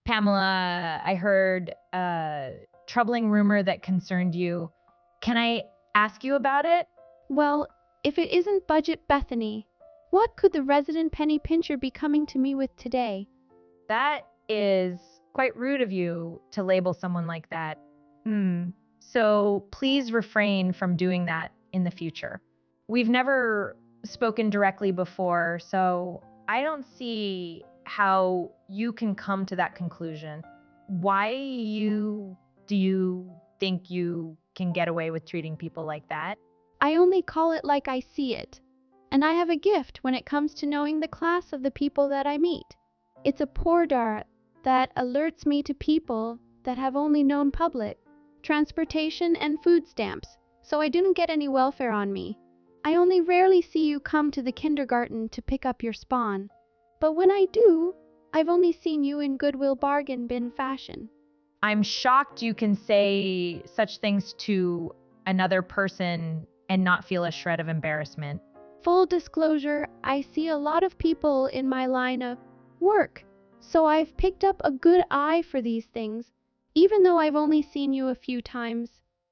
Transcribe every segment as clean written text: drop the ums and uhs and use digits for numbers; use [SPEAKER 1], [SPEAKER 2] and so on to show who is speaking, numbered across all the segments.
[SPEAKER 1] Pamela, I heard a troubling rumor that concerned you. Can I ask you about it?
[SPEAKER 2] Well, if it isn't Budget Bethany, what could the resident penny pincher be coming to me with today?
[SPEAKER 1] That is quite rude of you to label someone like that. So please refrain from doing that in the future. We've never spoken directly before, so I don't see how you can come to that conclusion. Do you think you can get away with treating people like that?
[SPEAKER 2] I only call it like I see it. And I have a gift when it comes to knowing the class of the people that I meet. It's a pour dart that alerts me to people that have only known public, transportation, and food stamps, so I didn't get any welfare on me. I only rarely see you come to the kindergarten to pick up your spawn. But when I do, I've only seen you in Goodwill bargain bin fashion.
[SPEAKER 1] I'm shocked you can say such things to another person and not feel a shred of embarrassment.
[SPEAKER 2] Full disclosure, I see a lot of people in my line of work, so I've picked up a good eye for these things. Even though I've only seen you a few times,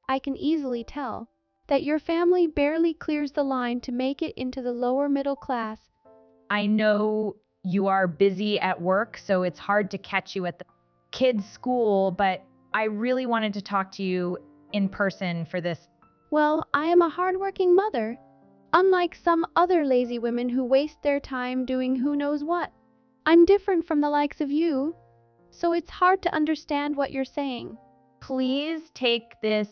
[SPEAKER 2] I can easily tell that your family barely clears the line to make it into the lower middle class.
[SPEAKER 1] I know you are busy at work, so it's hard to catch you at the kids' school, but I really wanted to talk to you in person for this.
[SPEAKER 2] Well, I am a hardworking mother, unlike some other lazy women who waste their time doing who knows what. I'm different from the likes of you, so it's hard to understand what you're saying.
[SPEAKER 1] Please take this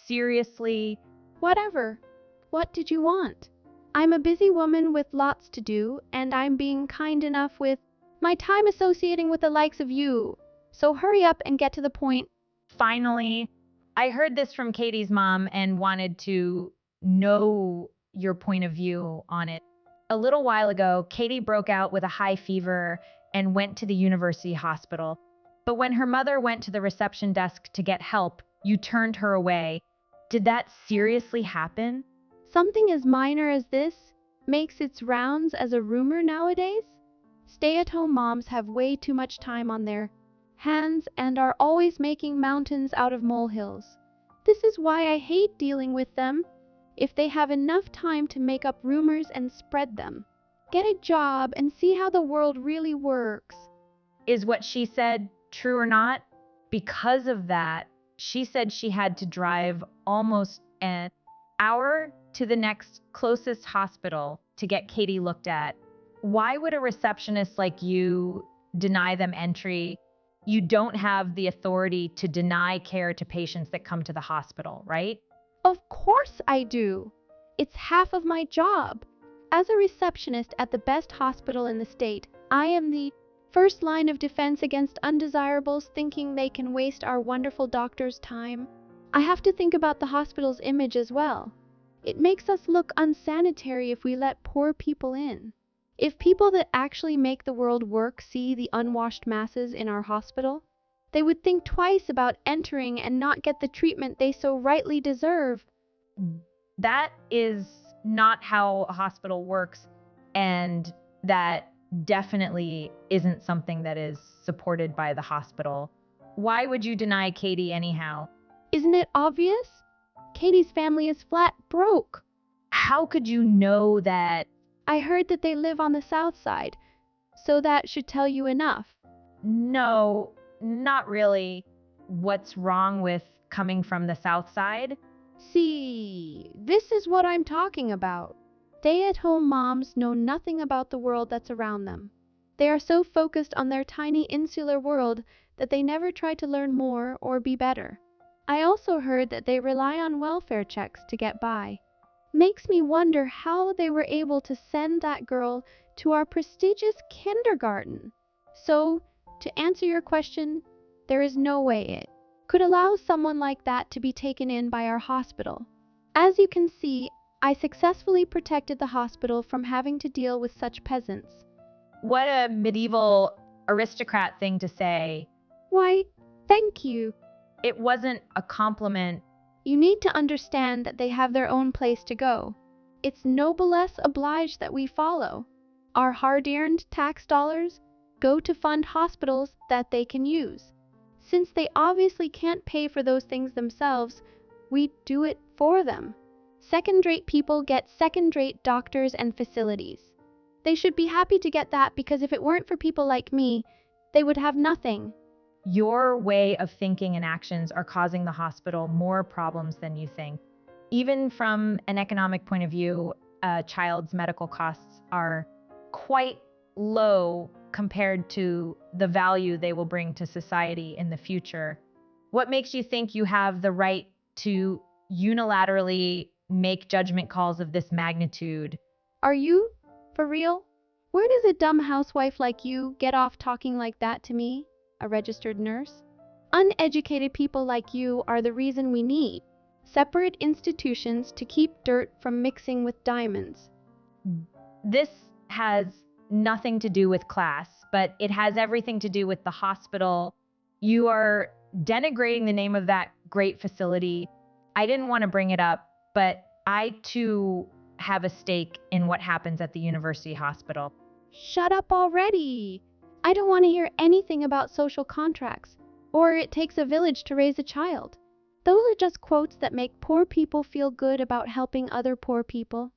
[SPEAKER 1] seriously.
[SPEAKER 2] Whatever. What did you want? I'm a busy woman with lots to do, and I'm being kind enough with my time associating with the likes of you. So hurry up and get to the point.
[SPEAKER 1] Finally, I heard this from Katie's mom and wanted to know your point of view on it. A little while ago, Katie broke out with a high fever and went to the university hospital. But when her mother went to the reception desk to get help, you turned her away. Did that seriously happen?
[SPEAKER 2] Something as minor as this makes its rounds as a rumor nowadays? Stay-at-home moms have way too much time on their hands and are always making mountains out of molehills. This is why I hate dealing with them. If they have enough time to make up rumors and spread them, get a job and see how the world really works.
[SPEAKER 1] Is what she said true or not? Because of that, she said she had to drive almost an hour to the next closest hospital to get Katie looked at. Why would a receptionist like you deny them entry? You don't have the authority to deny care to patients that come to the hospital, right?
[SPEAKER 2] Of course I do. It's half of my job. As a receptionist at the best hospital in the state, I am the first line of defense against undesirables thinking they can waste our wonderful doctors' time. I have to think about the hospital's image as well. It makes us look unsanitary if we let poor people in. If people that actually make the world work see the unwashed masses in our hospital, they would think twice about entering and not get the treatment they so rightly deserve.
[SPEAKER 1] That is not how a hospital works, and that definitely isn't something that is supported by the hospital. Why would you deny Katie anyhow?
[SPEAKER 2] Isn't it obvious? Katie's family is flat broke.
[SPEAKER 1] How could you know that?
[SPEAKER 2] I heard that they live on the south side, so that should tell you enough.
[SPEAKER 1] No, not really. What's wrong with coming from the south side?
[SPEAKER 2] See, this is what I'm talking about. Stay-at-home moms know nothing about the world that's around them. They are so focused on their tiny insular world that they never try to learn more or be better. I also heard that they rely on welfare checks to get by. Makes me wonder how they were able to send that girl to our prestigious kindergarten. So, to answer your question, there is no way it could allow someone like that to be taken in by our hospital. As you can see, I successfully protected the hospital from having to deal with such peasants.
[SPEAKER 1] What a medieval aristocrat thing to say.
[SPEAKER 2] Why, thank you.
[SPEAKER 1] It wasn't a compliment.
[SPEAKER 2] You need to understand that they have their own place to go. It's noblesse oblige that we follow. Our hard-earned tax dollars, go to fund hospitals that they can use. Since they obviously can't pay for those things themselves, we do it for them. Second-rate people get second-rate doctors and facilities. They should be happy to get that because if it weren't for people like me, they would have nothing.
[SPEAKER 1] Your way of thinking and actions are causing the hospital more problems than you think. Even from an economic point of view, a child's medical costs are quite low compared to the value they will bring to society in the future. What makes you think you have the right to unilaterally make judgment calls of this magnitude?
[SPEAKER 2] Are you? For real? Where does a dumb housewife like you get off talking like that to me, a registered nurse? Uneducated people like you are the reason we need separate institutions to keep dirt from mixing with diamonds.
[SPEAKER 1] This has nothing to do with class, but it has everything to do with the hospital. You are denigrating the name of that great facility. I didn't want to bring it up, but I too have a stake in what happens at the university hospital.
[SPEAKER 2] Shut up already! I don't want to hear anything about social contracts, or it takes a village to raise a child. Those are just quotes that make poor people feel good about helping other poor people.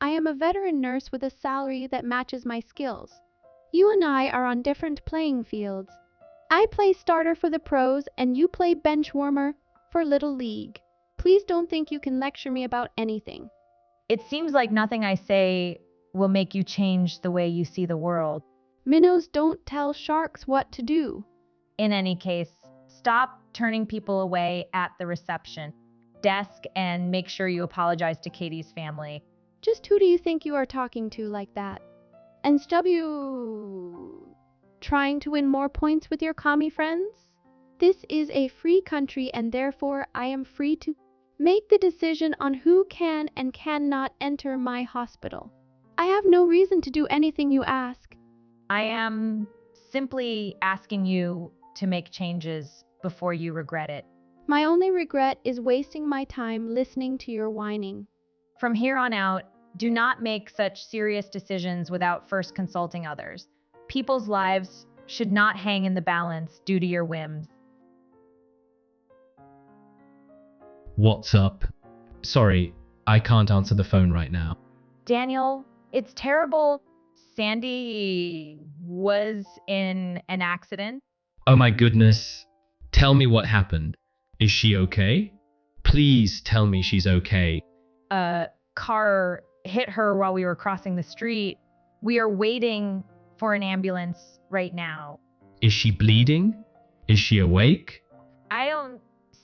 [SPEAKER 2] I am a veteran nurse with a salary that matches my skills. You and I are on different playing fields. I play starter for the pros and you play bench warmer for Little League. Please don't think you can lecture me about anything.
[SPEAKER 1] It seems like nothing I say will make you change the way you see the world.
[SPEAKER 2] Minnows don't tell sharks what to do.
[SPEAKER 1] In any case, stop turning people away at the reception desk and make sure you apologize to Katie's family.
[SPEAKER 2] Just who do you think you are talking to like that? And you trying to win more points with your commie friends? This is a free country and therefore I am free to make the decision on who can and cannot enter my hospital. I have no reason to do anything you ask.
[SPEAKER 1] I am simply asking you to make changes before you regret it.
[SPEAKER 2] My only regret is wasting my time listening to your whining.
[SPEAKER 1] From here on out, do not make such serious decisions without first consulting others. People's lives should not hang in the balance due to your whims.
[SPEAKER 3] What's up? Sorry, I can't answer the phone right now.
[SPEAKER 1] Daniel, it's terrible. Sandy was in an accident.
[SPEAKER 3] Oh my goodness. Tell me what happened. Is she okay? Please tell me she's okay.
[SPEAKER 1] A car hit her while we were crossing the street. We are waiting for an ambulance right now.
[SPEAKER 3] Is she bleeding? Is she awake?
[SPEAKER 1] I don't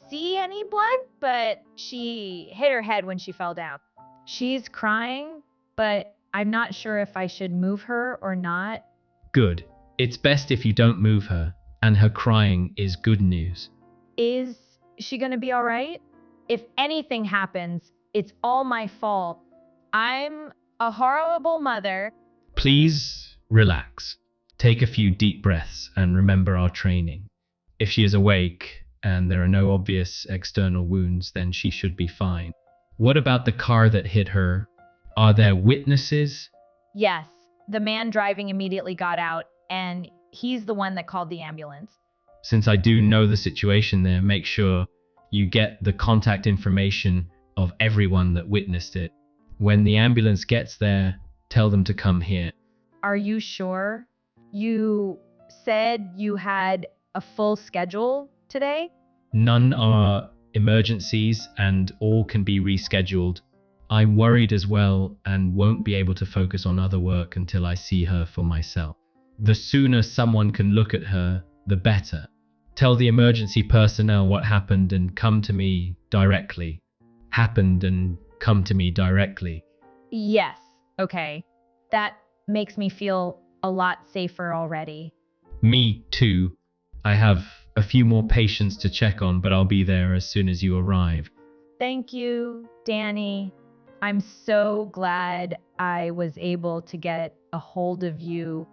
[SPEAKER 1] see any blood, but she hit her head when she fell down. She's crying, but I'm not sure if I should move her or not.
[SPEAKER 3] Good. It's best if you don't move her, and her crying is good news.
[SPEAKER 1] Is she gonna be all right? If anything happens, it's all my fault. I'm a horrible mother.
[SPEAKER 3] Please relax. Take a few deep breaths and remember our training. If she is awake and there are no obvious external wounds, then she should be fine. What about the car that hit her? Are there witnesses?
[SPEAKER 1] Yes, the man driving immediately got out, and he's the one that called the ambulance.
[SPEAKER 3] Since I do know the situation there, make sure you get the contact information of everyone that witnessed it. When the ambulance gets there, tell them to come here.
[SPEAKER 1] Are you sure? You said you had a full schedule today?
[SPEAKER 3] None are emergencies and all can be rescheduled. I'm worried as well and won't be able to focus on other work until I see her for myself. The sooner someone can look at her, the better. Tell the emergency personnel what happened and come to me directly. Happened and come to me directly.
[SPEAKER 1] Yes, okay. That makes me feel a lot safer already.
[SPEAKER 3] Me too. I have a few more patients to check on, but I'll be there as soon as you arrive.
[SPEAKER 1] Thank you, Danny. I'm so glad I was able to get a hold of you.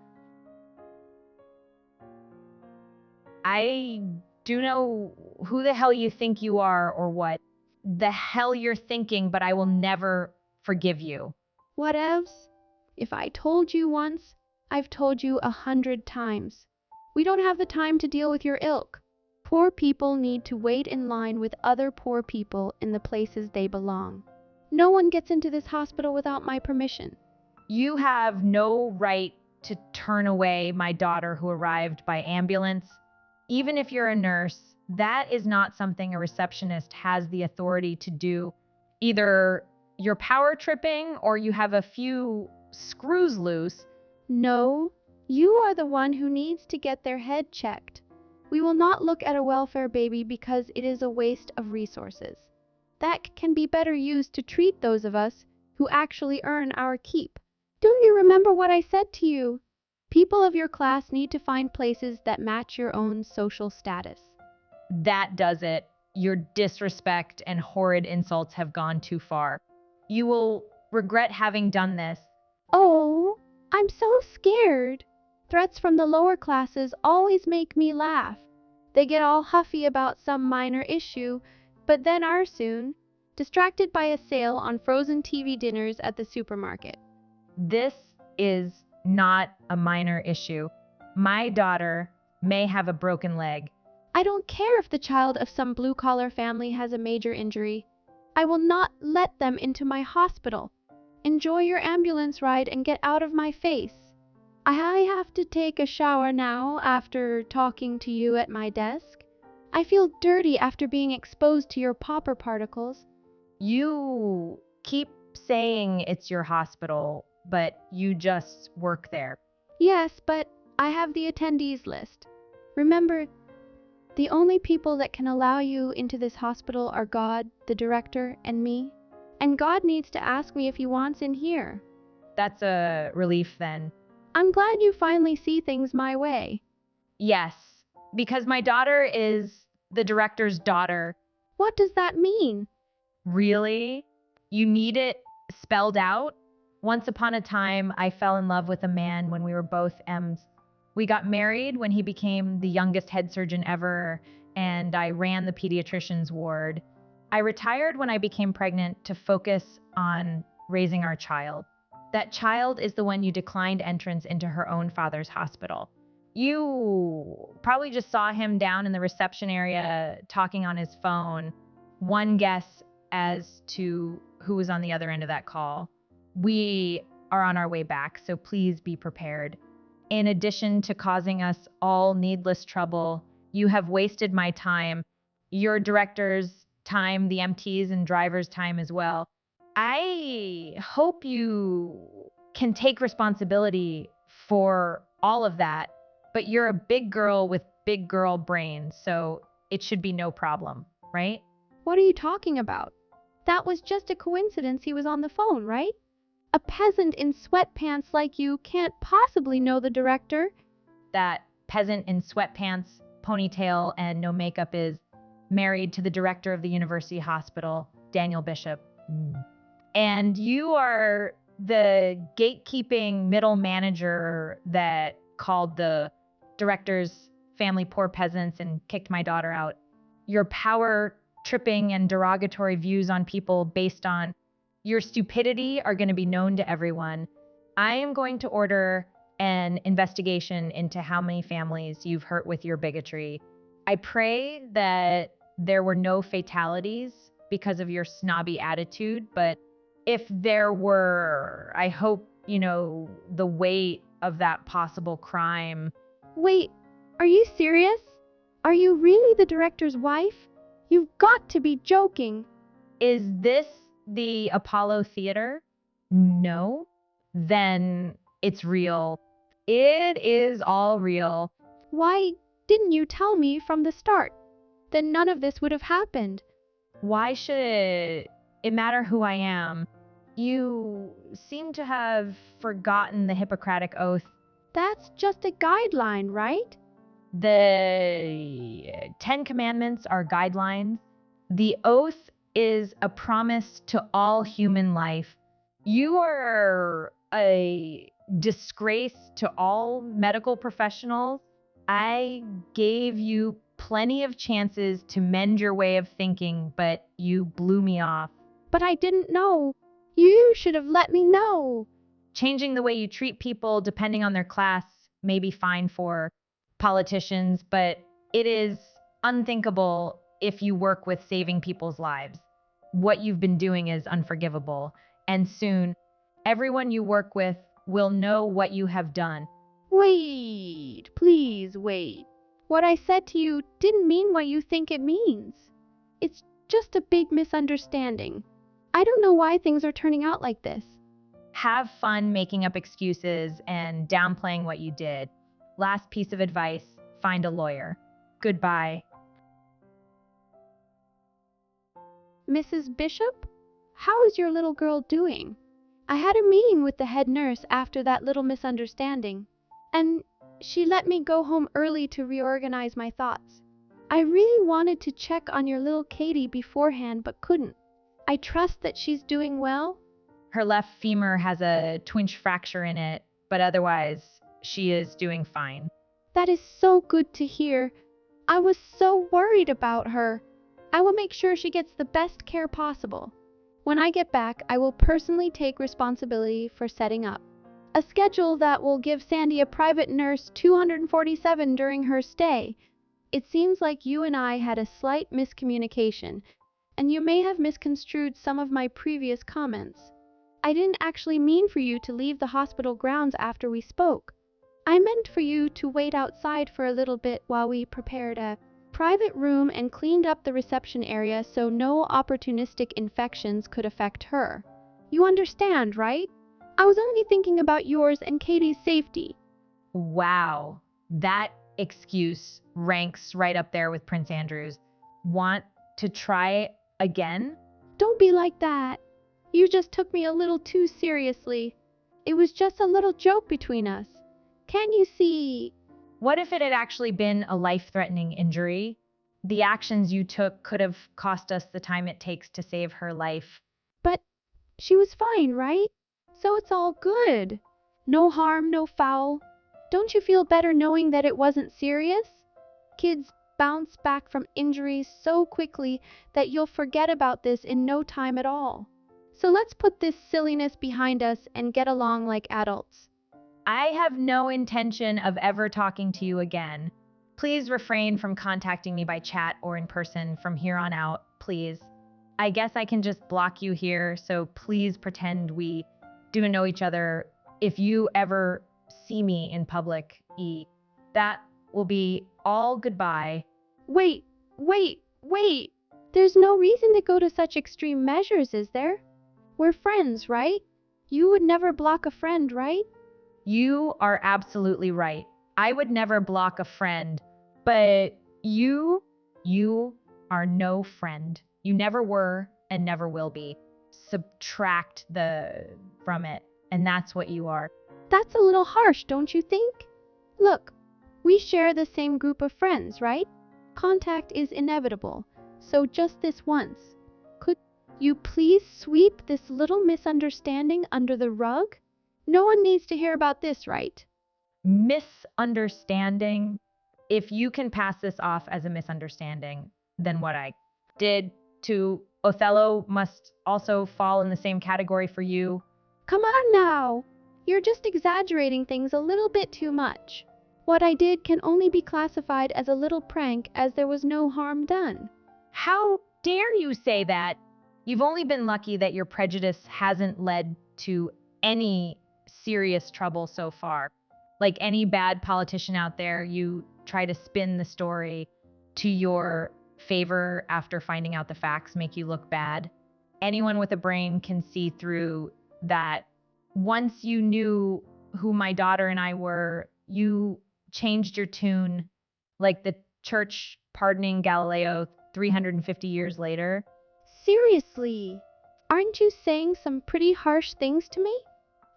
[SPEAKER 1] I do know who the hell you think you are or what the hell you're thinking, but I will never forgive you.
[SPEAKER 2] Whatevs. If I told you once, I've told you 100 times. We don't have the time to deal with your ilk. Poor people need to wait in line with other poor people in the places they belong. No one gets into this hospital without my permission.
[SPEAKER 1] You have no right to turn away my daughter who arrived by ambulance. Even if you're a nurse, that is not something a receptionist has the authority to do. Either you're power tripping or you have a few screws loose.
[SPEAKER 2] No, you are the one who needs to get their head checked. We will not look at a welfare baby because it is a waste of resources. That can be better used to treat those of us who actually earn our keep. Do you remember what I said to you? People of your class need to find places that match your own social status.
[SPEAKER 1] That does it. Your disrespect and horrid insults have gone too far. You will regret having done this.
[SPEAKER 2] Oh, I'm so scared. Threats from the lower classes always make me laugh. They get all huffy about some minor issue, but then are soon distracted by a sale on frozen TV dinners at the supermarket.
[SPEAKER 1] This is not a minor issue. My daughter may have a broken leg.
[SPEAKER 2] I don't care if the child of some blue-collar family has a major injury. I will not let them into my hospital. Enjoy your ambulance ride and get out of my face. I have to take a shower now after talking to you at my desk. I feel dirty after being exposed to your popper particles.
[SPEAKER 1] You keep saying it's your hospital, but you just work there.
[SPEAKER 2] Yes, but I have the attendees list. Remember, the only people that can allow you into this hospital are God, the director, and me. And God needs to ask me if he wants in here.
[SPEAKER 1] That's a relief then.
[SPEAKER 2] I'm glad you finally see things my way.
[SPEAKER 1] Yes, because my daughter is the director's daughter.
[SPEAKER 2] What does that mean?
[SPEAKER 1] Really? You need it spelled out? Once upon a time, I fell in love with a man when we were both M's. We got married when he became the youngest head surgeon ever, and I ran the pediatrician's ward. I retired when I became pregnant to focus on raising our child. That child is the one you declined entrance into her own father's hospital. You probably just saw him down in the reception area talking on his phone. One guess as to who was on the other end of that call. We are on our way back, so please be prepared. In addition to causing us all needless trouble, you have wasted my time, your director's time, the MT's and driver's time as well. I hope you can take responsibility for all of that, but you're a big girl with big girl brains, so it should be no problem, right?
[SPEAKER 2] What are you talking about? That was just a coincidence he was on the phone, right? A peasant in sweatpants like you can't possibly know the director.
[SPEAKER 1] That peasant in sweatpants, ponytail, and no makeup is married to the director of the university hospital, Daniel Bishop. And you are the gatekeeping middle manager that called the director's family poor peasants and kicked my daughter out. Your power tripping and derogatory views on people based on your stupidity are going to be known to everyone. I am going to order an investigation into how many families you've hurt with your bigotry. I pray that there were no fatalities because of your snobby attitude, but if there were, I hope, the weight of that possible crime.
[SPEAKER 2] Wait, are you serious? Are you really the director's wife? You've got to be joking.
[SPEAKER 1] Is this the Apollo Theater? No? Then it's real. It is all real.
[SPEAKER 2] Why didn't you tell me from the start? Then none of this would have happened.
[SPEAKER 1] Why should it matter who I am? You seem to have forgotten the Hippocratic Oath.
[SPEAKER 2] That's just a guideline, right?
[SPEAKER 1] The 10 Commandments are guidelines. The oath is a promise to all human life. You are a disgrace to all medical professionals. I gave you plenty of chances to mend your way of thinking, but you blew me off.
[SPEAKER 2] But I didn't know. You should have let me know.
[SPEAKER 1] Changing the way you treat people depending on their class may be fine for politicians, but it is unthinkable if you work with saving people's lives. What you've been doing is unforgivable, and soon everyone you work with will know what you have done.
[SPEAKER 2] Wait, please wait. What I said to you didn't mean what you think it means. It's just a big misunderstanding. I don't know why things are turning out like this.
[SPEAKER 1] Have fun making up excuses and downplaying what you did. Last piece of advice, find a lawyer. Goodbye.
[SPEAKER 2] Mrs. Bishop, how is your little girl doing? I had a meeting with the head nurse after that little misunderstanding, and she let me go home early to reorganize my thoughts. I really wanted to check on your little Katie beforehand but couldn't. I trust that she's doing well.
[SPEAKER 1] Her left femur has a twinge fracture in it, but otherwise, she is doing fine.
[SPEAKER 2] That is so good to hear. I was so worried about her. I will make sure she gets the best care possible. When I get back, I will personally take responsibility for setting up a schedule that will give Sandy a private nurse 247 during her stay. It seems like you and I had a slight miscommunication, and you may have misconstrued some of my previous comments. I didn't actually mean for you to leave the hospital grounds after we spoke. I meant for you to wait outside for a little bit while we prepared a private room and cleaned up the reception area so no opportunistic infections could affect her. You understand, right? I was only thinking about yours and Katie's safety.
[SPEAKER 1] Wow, that excuse ranks right up there with Prince Andrew's. Want to try again?
[SPEAKER 2] Don't be like that. You just took me a little too seriously. It was just a little joke between us. Can't you see?
[SPEAKER 1] What if it had actually been a life-threatening injury? The actions you took could have cost us the time it takes to save her life.
[SPEAKER 2] But she was fine, right? So it's all good. No harm, no foul. Don't you feel better knowing that it wasn't serious? Kids bounce back from injuries so quickly that you'll forget about this in no time at all. So let's put this silliness behind us and get along like adults.
[SPEAKER 1] I have no intention of ever talking to you again. Please refrain from contacting me by chat or in person from here on out, please. I guess I can just block you here, so please pretend we do know each other. If you ever see me in public, that will be all goodbye.
[SPEAKER 2] Wait. There's no reason to go to such extreme measures, is there? We're friends, right? You would never block a friend, right?
[SPEAKER 1] You are absolutely right. I would never block a friend, but you are no friend. You never were and never will be. Subtract the from it, and that's what you are.
[SPEAKER 2] That's a little harsh, don't you think? Look, we share the same group of friends, right? Contact is inevitable, so just this once. Could you please sweep this little misunderstanding under the rug? No one needs to hear about this, right?
[SPEAKER 1] Misunderstanding? If you can pass this off as a misunderstanding, then what I did to Othello must also fall in the same category for you.
[SPEAKER 2] Come on now! You're just exaggerating things a little bit too much. What I did can only be classified as a little prank as there was no harm done.
[SPEAKER 1] How dare you say that? You've only been lucky that your prejudice hasn't led to any serious trouble so far. Like any bad politician out there, you try to spin the story to your favor after finding out the facts make you look bad. Anyone with a brain can see through that. Once you knew who my daughter and I were, you changed your tune, like the church pardoning Galileo 350 years later.
[SPEAKER 2] Seriously, aren't you saying some pretty harsh things to me?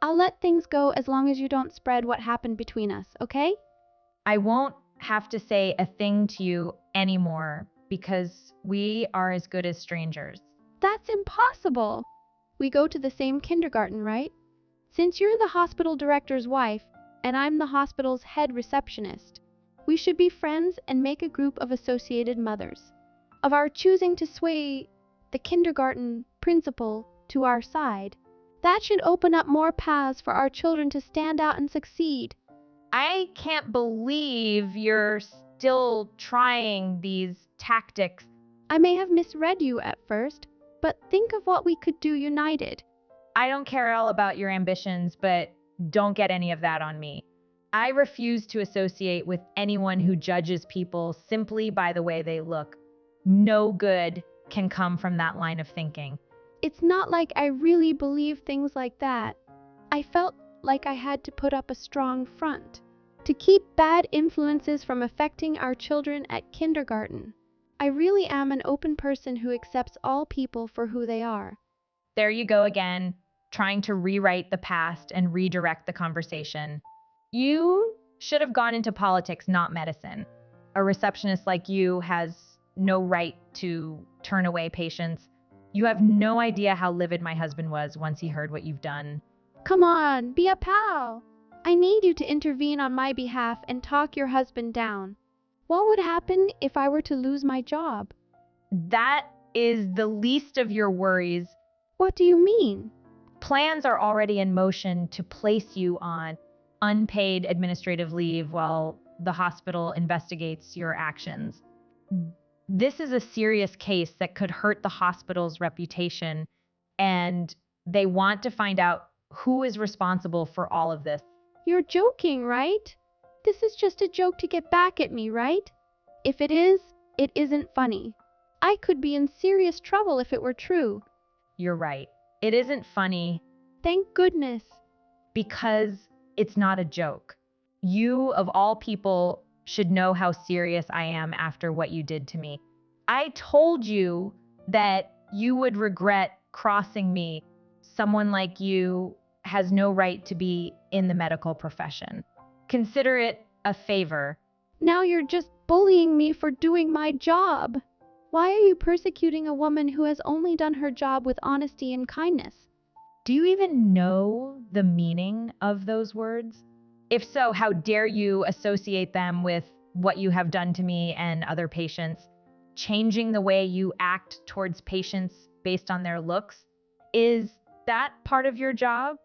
[SPEAKER 2] I'll let things go as long as you don't spread what happened between us, okay?
[SPEAKER 1] I won't have to say a thing to you anymore because we are as good as strangers.
[SPEAKER 2] That's impossible. We go to the same kindergarten, right? Since you're the hospital director's wife, and I'm the hospital's head receptionist, we should be friends and make a group of associated mothers. Of our choosing to sway the kindergarten principal to our side, That should open up more paths for our children to stand out and succeed.
[SPEAKER 1] I can't believe you're still trying these tactics.
[SPEAKER 2] I may have misread you at first, but think of what we could do united.
[SPEAKER 1] I don't care all about your ambitions, but don't get any of that on me. I refuse to associate with anyone who judges people simply by the way they look. No good can come from that line of thinking.
[SPEAKER 2] It's not like I really believe things like that. I felt like I had to put up a strong front to keep bad influences from affecting our children at kindergarten. I really am an open person who accepts all people for who they are.
[SPEAKER 1] There you go again, trying to rewrite the past and redirect the conversation. You should have gone into politics, not medicine. A receptionist like you has no right to turn away patients. You have no idea how livid my husband was once he heard what you've done.
[SPEAKER 2] Come on, be a pal. I need you to intervene on my behalf and talk your husband down. What would happen if I were to lose my job?
[SPEAKER 1] That is the least of your worries.
[SPEAKER 2] What do you mean?
[SPEAKER 1] Plans are already in motion to place you on unpaid administrative leave while the hospital investigates your actions. This is a serious case that could hurt the hospital's reputation, and they want to find out who is responsible for all of this.
[SPEAKER 2] You're joking, right? This is just a joke to get back at me, right? If it is, it isn't funny. I could be in serious trouble if it were true.
[SPEAKER 1] You're right. It isn't funny
[SPEAKER 2] Thank goodness.
[SPEAKER 1] because it's not a joke. You, of all people, should know how serious I am after what you did to me. I told you that you would regret crossing me. Someone like you has no right to be in the medical profession. Consider it a favor.
[SPEAKER 2] Now you're just bullying me for doing my job. Why are you persecuting a woman who has only done her job with honesty and kindness?
[SPEAKER 1] Do you even know the meaning of those words? If so, how dare you associate them with what you have done to me and other patients? Changing the way you act towards patients based on their looks? Is that part of your job?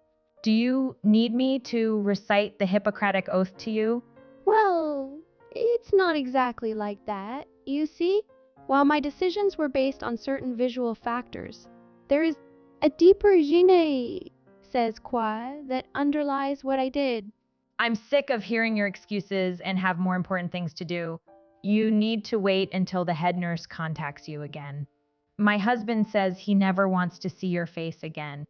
[SPEAKER 1] Do you need me to recite the Hippocratic Oath to you?
[SPEAKER 2] Well, it's not exactly like that. You see, while my decisions were based on certain visual factors, there is a deeper je ne sais quoi that underlies what I did.
[SPEAKER 1] I'm sick of hearing your excuses and have more important things to do. You need to wait until the head nurse contacts you again. My husband says he never wants to see your face again.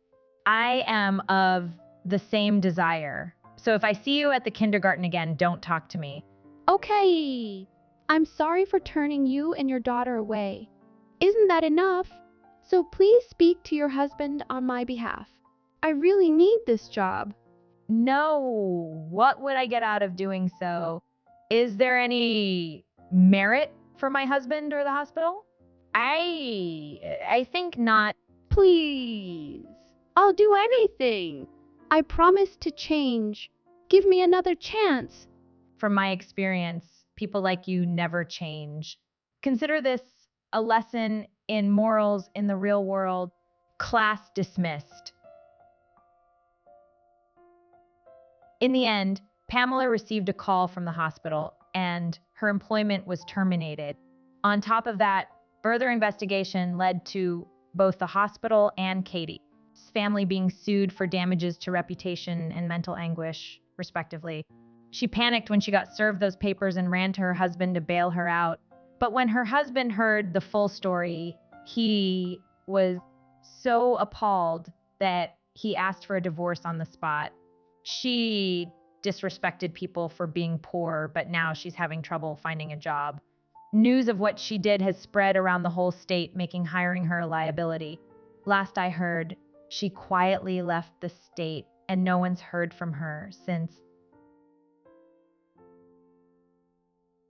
[SPEAKER 1] I am of the same desire. So if I see you at the kindergarten again, don't talk to me.
[SPEAKER 2] Okay, I'm sorry for turning you and your daughter away. Isn't that enough? So please speak to your husband on my behalf. I really need this job.
[SPEAKER 1] No, what would I get out of doing so? Is there any merit for my husband or the hospital? I think not.
[SPEAKER 2] Please, I'll do anything. I promise to change. Give me another chance.
[SPEAKER 1] From my experience, people like you never change. Consider this a lesson in morals in the real world. Class dismissed. In the end, Pamela received a call from the hospital and her employment was terminated. On top of that, further investigation led to both the hospital and Katie's family being sued for damages to reputation and mental anguish, respectively. She panicked when she got served those papers and ran to her husband to bail her out. But when her husband heard the full story, he was so appalled that he asked for a divorce on the spot. She disrespected people for being poor, but now she's having trouble finding a job. News of what she did has spread around the whole state, making hiring her a liability. Last I heard, she quietly left the state, and no one's heard from her since